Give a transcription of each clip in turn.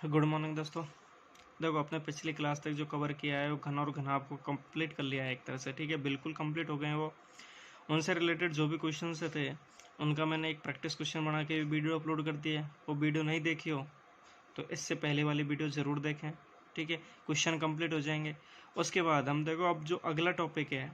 Good morning दोस्तों। देखो अपने पिछली क्लास तक जो कवर किया है वो घन और घनाभ को कंप्लीट कर लिया है एक तरह से। ठीक है, बिल्कुल कंप्लीट हो गए हैं वो। उनसे रिलेटेड जो भी क्वेश्चन थे उनका मैंने एक प्रैक्टिस क्वेश्चन बना के वीडियो अपलोड कर दिया है। वो वीडियो नहीं देखी हो तो इससे पहले वाली वीडियो ज़रूर देखें। ठीक है, क्वेश्चन कंप्लीट हो जाएंगे। उसके बाद हम देखो अब जो अगला टॉपिक है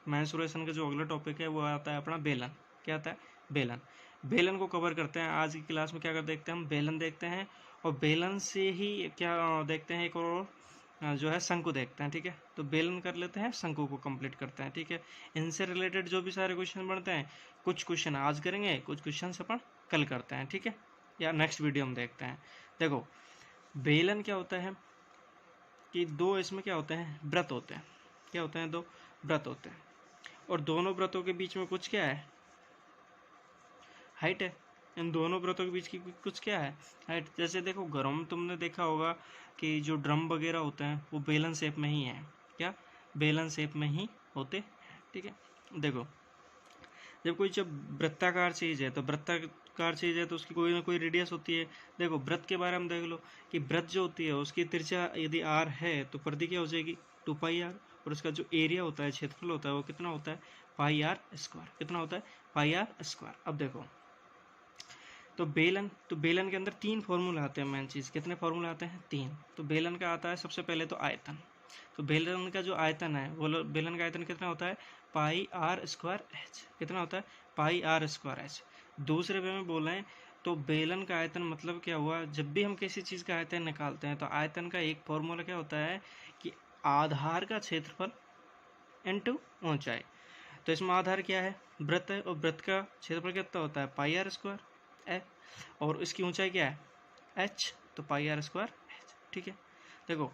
मेंसुरेशन का, जो अगला टॉपिक है वो आता है अपना बेलन। क्या आता है? बेलन। बेलन को कवर करते हैं आज की क्लास में। क्या कर देखते हैं हम? बेलन देखते हैं, और बेलन से ही क्या देखते हैं, एक और जो है शंकु देखते हैं। ठीक है, तो बेलन कर लेते हैं, शंकु को कंप्लीट करते हैं। ठीक है, इनसे रिलेटेड जो भी सारे क्वेश्चन बनते हैं, कुछ क्वेश्चन आज करेंगे, कुछ क्वेश्चन अपन कल करते हैं। ठीक है, या नेक्स्ट वीडियो में देखते हैं। देखो बेलन क्या होता है कि दो इसमें क्या होते हैं, व्रत होते हैं। क्या होते हैं? दो व्रत होते हैं, और दोनों व्रतों के बीच में कुछ क्या है? हाइट है। इन दोनों व्रतों के बीच की कुछ क्या है? हाइट। जैसे देखो घरों में तुमने देखा होगा कि जो ड्रम वगैरह होते हैं वो बेलन शेप में ही है। क्या? बेलन शेप में ही होते हैं। ठीक है, देखो जब कोई जब वृत्ताकार चीज़ है तो वृत्ताकार चीज़ है तो उसकी कोई ना कोई रेडियस होती है। देखो व्रत के बारे में देख लो कि व्रत जो होती है उसकी त्रिज्या यदि आर है तो परिधि क्या हो जाएगी? 2πr। और उसका जो एरिया होता है, क्षेत्रफल होता है, वो कितना होता है? πr²। कितना होता है? πr²। अब देखो तो बेलन के अंदर तीन फॉर्मूला आते हैं मेन चीज़। कितने फॉर्मूला आते हैं? तीन। तो बेलन का आता है सबसे पहले तो आयतन। तो बेलन का जो आयतन है वो बेलन का आयतन कितना होता है? πr²h। कितना होता है? πr²h। दूसरे वे में बोलें तो बेलन का आयतन मतलब क्या हुआ? जब भी हम किसी चीज़ का आयतन निकालते हैं तो आयतन का एक फॉर्मूला क्या होता है कि आधार का क्षेत्रफल इनटू ऊंचाई। तो इसमें आधार क्या है? वृत्त है, और वृत्त का क्षेत्रफल कितना होता है? πr²। और इसकी ऊंचाई क्या है? h। तो πr²h। ठीक है, देखो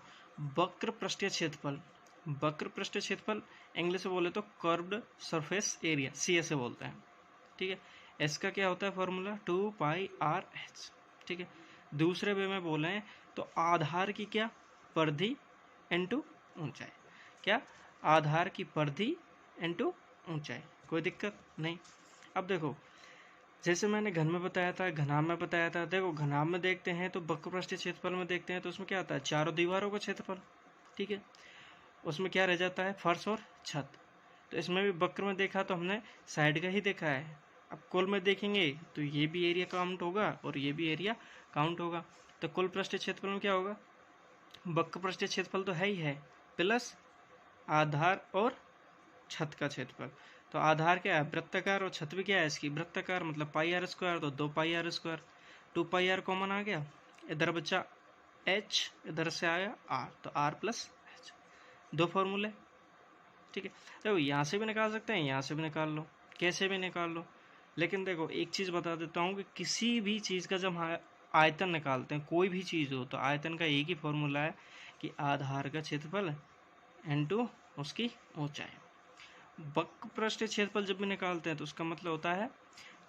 वक्र पृष्ठीय क्षेत्रफल। वक्र पृष्ठीय क्षेत्रफल इंग्लिश में बोले तो कर्व्ड सरफेस एरिया, सी से बोलते हैं। ठीक है, इसका क्या होता है फॉर्मूला? 2πrh। ठीक है, दूसरे वे में बोले तो आधार की क्या? परिधि इनटू ऊंचाई। क्या? आधार की परिधि इनटू ऊंचाई। कोई दिक्कत नहीं। अब देखो जैसे मैंने घन में बताया था, घनाभ में बताया था। देखो घनाभ में देखते हैं तो वक्र पृष्ठीय क्षेत्रफल में देखते हैं तो उसमें क्या आता है? चारों दीवारों का क्षेत्रफल। ठीक है, उसमें क्या रह जाता है? फर्श और छत। तो इसमें भी वक्र में देखा तो हमने साइड का ही देखा है। अब कुल में देखेंगे तो ये भी एरिया काउंट होगा और ये भी एरिया काउंट होगा। तो कुल पृष्ठीय क्षेत्रफल में क्या होगा? वक्र पृष्ठीय क्षेत्रफल तो है ही है, प्लस आधार और छत का क्षेत्रफल। तो आधार क्या है? वृत्ताकार, और छत भी क्या है इसकी? वृत्ताकार, मतलब πr²। तो 2πr²। 2πr कॉमन आ गया, इधर बचा h, इधर से आया r, तो r+h। दो फॉर्मूले। ठीक है, देखो यहाँ से भी निकाल सकते हैं, यहाँ से भी निकाल लो, कैसे भी निकाल लो। लेकिन देखो एक चीज़ बता देता हूँ कि किसी भी चीज़ का जब हम आयतन निकालते हैं, कोई भी चीज़ हो, तो आयतन का एक ही फॉर्मूला है कि आधार का क्षेत्रफल इनटू उसकी ऊंचाई। वक्र पृष्ठीय क्षेत्रफल जब भी निकालते हैं तो उसका मतलब होता है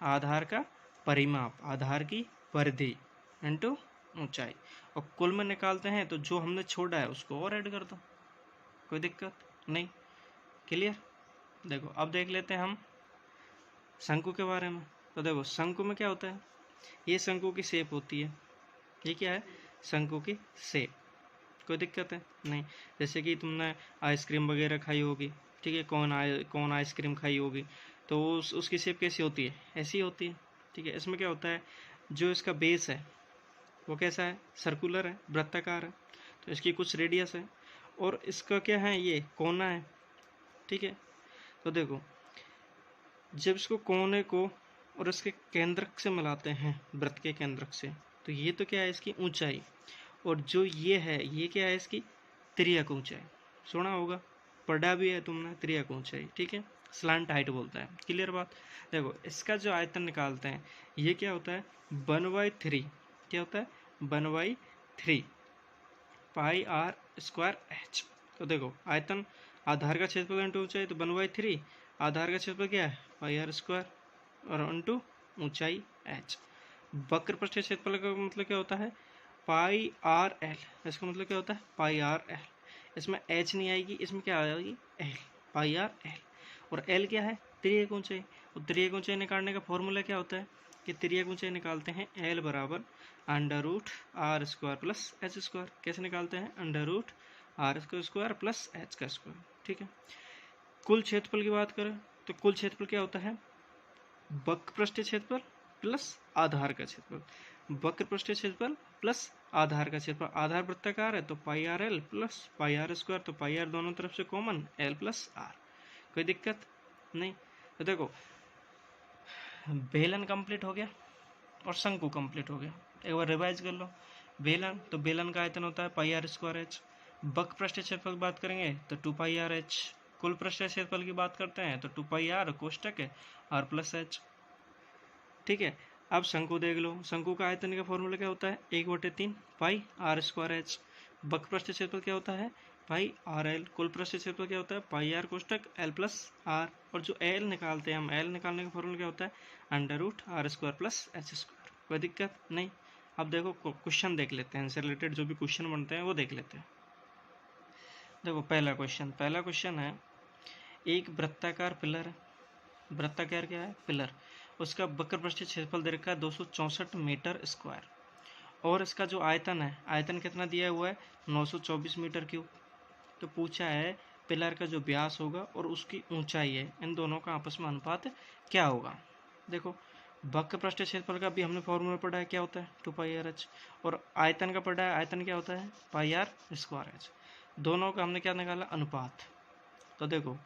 आधार का परिमाप, आधार की परिधि इनटू ऊंचाई। और कुल में निकालते हैं तो जो हमने छोड़ा है उसको और ऐड कर दो, कोई दिक्कत नहीं। क्लियर? देखो अब देख लेते हैं हम शंकु के बारे में। तो देखो शंकु में क्या होता है? ये शंकु की शेप होती है। ये क्या है? शंकु की शेप। कोई दिक्कत है नहीं। जैसे कि तुमने आइसक्रीम वगैरह खाई होगी, ठीक है, कौन आइसक्रीम खाई होगी, तो उसकी शेप कैसी होती है? ऐसी होती है। ठीक है, इसमें क्या होता है? जो इसका बेस है वो कैसा है? सर्कुलर है, वृत्ताकार है। तो इसकी कुछ रेडियस है, और इसका क्या है? ये कोना है। ठीक है, तो देखो जब इसको कोने को और इसके केंद्रक से मिलाते हैं, वृत्त के केंद्रक से, तो ये तो क्या है? इसकी ऊंचाई। और जो ये है, ये क्या है? इसकी तिर्यक ऊंचाई। सुना होगा, पढ़ा भी है तुमने, तिर्यक ऊंचाई। ठीक है, स्लांट हाइट बोलता है। क्लियर बात? देखो इसका जो आयतन निकालते हैं, ये क्या होता है? 1/3। क्या होता है? 1/3 πr²h। तो देखो आयतन आधार का क्षेत्रफल इंटू ऊंचाई, तो 1/3 आधार का क्षेत्रफल क्या है? πr² और इंटू ऊंचाई h। वक्र पृष्ठीय क्षेत्रफल का मतलब क्या होता है? πrl। इसका मतलब क्या होता है? πrl। इसमें h नहीं आएगी, इसमें क्या आएगी? l, πrl। और l क्या है? तिर्यक ऊंचाई। और तिर्यक ऊंचाई निकालने का फॉर्मूला क्या होता है कि तिर्यक ऊंचाई निकालते हैं l बराबर under root R square plus H square. कैसे निकालते हैं? अंडर रूट आर का स्क्वायर प्लस एच का स्क्वायर। ठीक है। कुल क्षेत्रफल की बात करें तो कुल क्षेत्रफल क्या होता है? वक्र पृष्ठीय क्षेत्रफल प्लस आधार का क्षेत्रफल। वक्र पृष्ठीय क्षेत्रफल प्लस आधार का क्षेत्रफल। आधार वृत्ताकार है तो pi R L plus pi R square, तो पाई आर दोनों तरफ से कॉमन, एल प्लस आर। कोई दिक्कत नहीं। तो देखो बेलन कंप्लीट हो गया और शंकु कंप्लीट हो गया। एक बार रिवाइज कर लो। बेलन, तो बेलन का आयतन होता है पाई आर स्क्वायर एच। वक्र पृष्ठीय क्षेत्रफल की बात करेंगे तो 2 पाई आर एच। कुल पृष्ठीय क्षेत्रफल की बात करते हैं तो 2 पाई आर कोष्टक है आर प्लस एच। ठीक है। अब शंकु देख लो। शंकु का आयतन का फॉर्मूला क्या होता है? 1/3 पाई आर स्क्वायर एच। वक्र पृष्ठीय क्षेत्रफल क्या होता है? Pi R L. कुल पृष्ठीय क्षेत्रफल क्या होता है? Pi are कोष्टक L plus are. और जो एल निकालते हैं हम, एल निकालने का फॉर्मूला क्या होता है? Under root R square plus H square. कोई दिक्कत नहीं। अब देखो क्वेश्चन देख लेते हैं, इनसे रिलेटेड जो भी क्वेश्चन बनते हैं वो देख लेते हैं। देखो पहला क्वेश्चन है, एक वृत्ताकार पिलर है। वृत्ताकार क्या है? पिलर। उसका वक्र पृष्ठीय क्षेत्रफल दे रखा है 264 मीटर स्क्वायर, और इसका जो आयतन है, आयतन कितना दिया हुआ है? 924 मीटर क्यूब। तो पूछा है पिलर का जो व्यास होगा और उसकी ऊंचाई है, इन दोनों का आपस में अनुपात क्या होगा? देखो वक्र पृष्ठीय क्षेत्रफल का भी हमने फॉर्मूला पढ़ा है, क्या होता है? 2 पाई आर एच। और आयतन का पढ़ा है, आयतन क्या होता है? Pi R square H. दोनों का हमने क्या निकाला? अनुपात। तो देखो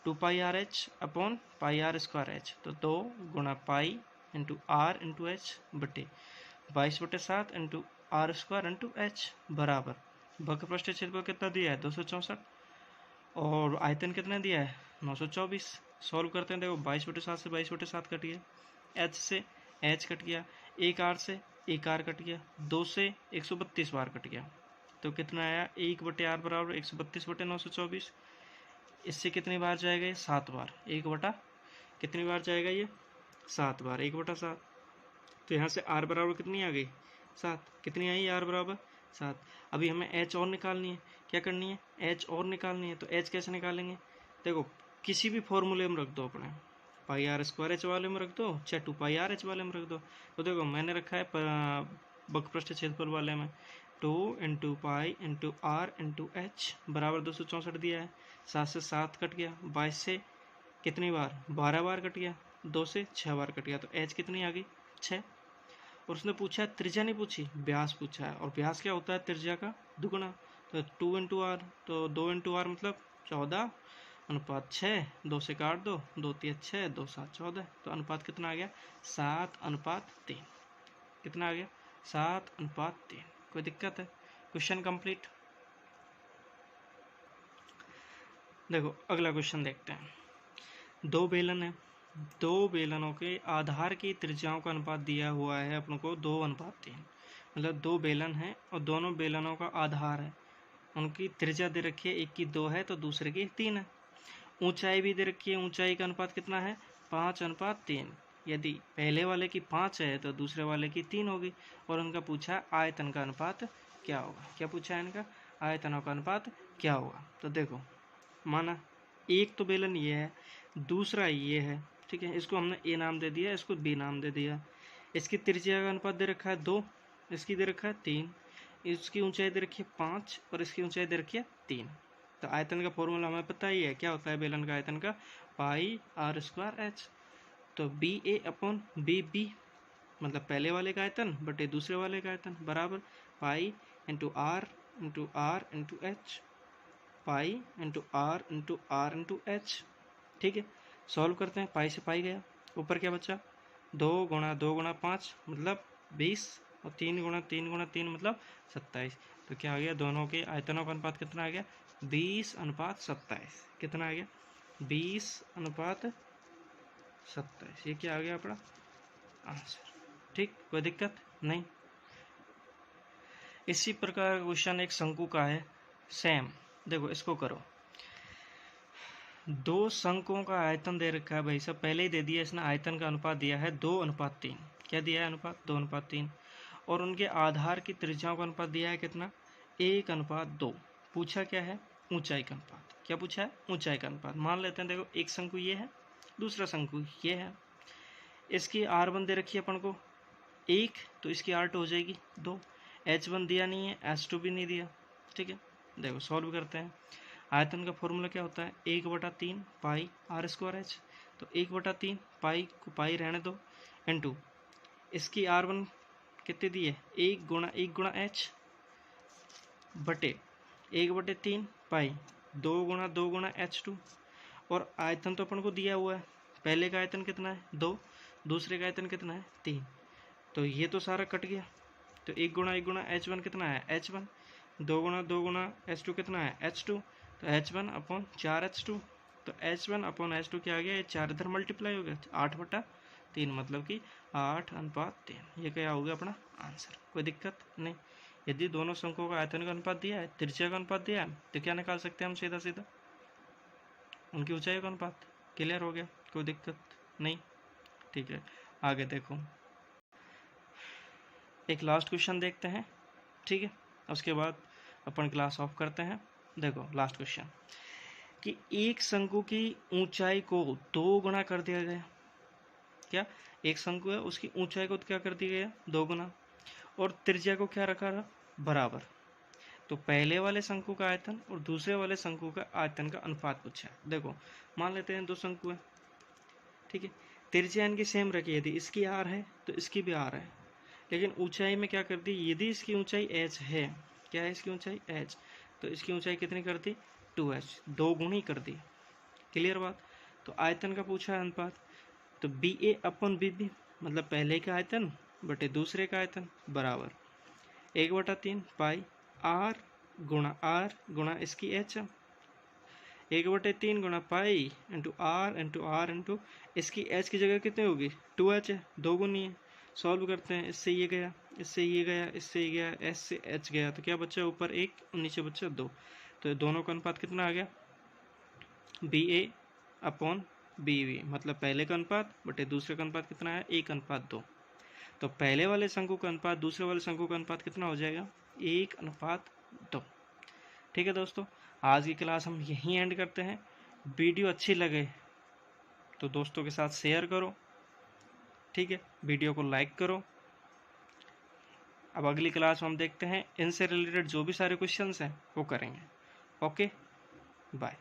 2 pi R H upon pi R square H, तो 2 गुणा pi into R into H बटे 22/7 into R square into H बराबर वक्र पृष्ठीय क्षेत्रफल कितना दिया है? 264, और आयतन कितना दिया है? 924। सॉल्व करते हैं। देखो 22/7 से 22/7 कट गया, एच से एच कट गया, एक आर से एक आर कट गया, 2 से 132 बार कट गया, तो कितना आया? 1/r बराबर 132/924। इससे कितनी बार जाएगा ये? 7 बार। 1 कितनी बार जाएगा ये? 7 बार। 1/7। तो यहाँ से r बराबर कितनी आ गई? 7। कितनी आई r बराबर? 7। अभी हमें h और निकालनी है। क्या करनी है? h और निकालनी है। तो h कैसे निकालेंगे? देखो किसी भी फॉर्मूले में रख दो अपने, पाई आर स्क्वायर एच वाले में रख दो, चाहे 2 पाई आर एच वाले में रख दो। तो देखो मैंने रखा है वक्र पृष्ठीय क्षेत्रफल वाले में 2 into pi into R into H बराबर 264 दिया है। 7 से 7 कट गया, 22 से कितनी बार? 12 बार कट गया, 2 से 6 बार कट गया, तो एच कितनी आ गई? 6। और उसने पूछा है त्रिज्या, नहीं पूछी, व्यास पूछा है, और व्यास क्या होता है? त्रिज्या का दुगुना। तो 2 इंटू आर, तो 2 इंटू आर मतलब 14 अनुपात 6, 2 से काट दो, 2 3 6, 2 7 14, तो अनुपात कितना आ गया? 7:3। कितना आ गया? 7:3। कोई दिक्कत है? Question complete. देखो अगला क्वेश्चन देखते हैं। दो बेलन है, दो बेलनों के आधार की त्रिज्याओं का अनुपात दिया हुआ है अपन को 2:3। मतलब दो बेलन है और दोनों बेलनों का आधार है, उनकी त्रिज्या दे रखी है, एक की 2 है तो दूसरे की 3 है। ऊंचाई भी दे रखी है, ऊंचाई का अनुपात कितना है? 5:3। यदि पहले वाले की 5 है तो दूसरे वाले की 3 होगी। और उनका पूछा आयतन का अनुपात क्या होगा? क्या पूछा है इनका? आयतनों का अनुपात क्या होगा? तो देखो माना एक तो बेलन ये है, दूसरा ये है, ठीक है, इसको हमने ए नाम दे दिया, इसको बी नाम दे दिया। इसकी त्रिज्या का अनुपात दे रखा है 2, इसकी दे रखा है 3, इसकी ऊंचाई दे रखी है 5 और इसकी ऊंचाई दे रखी है 3। तो आयतन का फॉर्मूला हमें पता ही है, क्या होता है बेलन का आयतन का? पाई आर स्क्वायर एच। तो बी ए अपॉन बी बी, मतलब पहले वाले का आयतन बटे दूसरे वाले का आयतन बराबर pi into R into R into H, pi into R into R into H. ठीक है, सॉल्व करते हैं। पाई से पाई गया, ऊपर क्या बचा? 2 गुणा 2 गुणा 5 मतलब 20, और 3 गुणा 3 गुणा 3 मतलब 27। तो क्या आ गया? दोनों के आयतनों का अनुपात कितना आ गया? 20:27। कितना आ गया? 20:27। ये क्या आ गया अपना आंसर? ठीक, कोई दिक्कत नहीं। इसी प्रकार का क्वेश्चन एक शंकु का है, सेम। देखो इसको करो। दो शंकुओं का आयतन दे रखा है भाई साहब, पहले ही दे दिया इसने। आयतन का अनुपात दिया है 2:3। क्या दिया है अनुपात? 2:3। और उनके आधार की त्रिज्याओं का अनुपात दिया है कितना? 1:2। पूछा क्या है? ऊंचाई का अनुपात। क्या पूछा है? ऊंचाई का अनुपात। मान लेते हैं, देखो एक शंकु ये है, दूसरा शंकु ये है। इसकी R1 दे रखी है अपन को एक, तो इसकी आर्ट हो जाएगी 2। H1 दिया नहीं है, H2 भी नहीं दिया, ठीक है। देखो सॉल्व करते हैं। आयतन का फॉर्मूला क्या होता है, 1/3 पाई आर स्क्वायर एच। तो 1/3 पाई को पाई रहने दो, इनटू इसकी R1 कितने दी है, 1 गुणा बटे 1/3 पाई 2 गुणा H2। और आयतन तो अपन को दिया हुआ है, पहले का आयतन कितना है 2, दूसरे का आयतन कितना है 3। तो ये तो सारा कट गया। तो 1 गुणा H1 कितना है H1, 2 गुणा H2 कितना है H2। तो H1 अपॉन 4H2। तो H1 अपॉन H2 क्या आ गया, ये 4 इधर मल्टीप्लाई हो गया, 8/3, मतलब कि 8:3। ये क्या हो गया अपना आंसर। कोई दिक्कत नहीं। यदि दोनों शंकुओं का आयतन का अनुपात दिया है, त्रिज्या का अनुपात दिया है, तो क्या निकाल सकते हैं हम सीधा सीधा, उनकी ऊंचाई का अनुपात। क्लियर हो गया, कोई दिक्कत नहीं। ठीक है, आगे देखो, एक लास्ट क्वेश्चन देखते हैं, ठीक है। उसके बाद अपन क्लास ऑफ करते हैं। देखो लास्ट क्वेश्चन, कि एक शंकु की ऊंचाई को 2 गुना कर दिया गया। क्या, एक शंकु है, उसकी ऊंचाई को क्या कर दिया गया 2 गुना, और त्रिज्या को क्या रखा रहा बराबर। तो पहले वाले शंकु का आयतन और दूसरे वाले शंकु का आयतन का अनुपात पूछा है। देखो मान लेते हैं 2 शंकु है, ठीक है। त्रिज्या इनकी सेम रखी, यदि इसकी आर है तो इसकी भी आर है, लेकिन ऊंचाई में क्या कर दी, यदि इसकी ऊंचाई h है, क्या है इसकी ऊंचाई h, तो इसकी ऊंचाई कितनी कर दी 2h, 2 गुनी कर दी। क्लियर बात। तो आयतन का पूछा है अनुपात, तो BA/BB, मतलब पहले का आयतन बटे दूसरे का आयतन बराबर 1/3 पाई R गुणा इसकी h, 1/3 गुणा पाई इंटू R इंटू इसकी h की जगह कितनी होगी 2h है, 2 गुनी है। सॉल्व करते हैं, इससे ये गया, इससे ये गया, इससे ये गया, s से h गया, तो क्या बचा ऊपर 1 और नीचे बचा 2। तो दोनों का अनुपात कितना आ गया BA/BB, मतलब पहले का अनुपात बटे दूसरे का अनुपात कितना है 1:2। तो पहले वाले शंकु का अनुपात दूसरे वाले शंकु का अनुपात कितना हो जाएगा 1:2। ठीक है दोस्तों, आज की क्लास हम यहीं एंड करते हैं। वीडियो अच्छी लगे तो दोस्तों के साथ शेयर करो, ठीक है, वीडियो को लाइक करो। अब अगली क्लास में हम देखते हैं इनसे रिलेटेड जो भी सारे क्वेश्चंस हैं वो करेंगे। Okay, bye.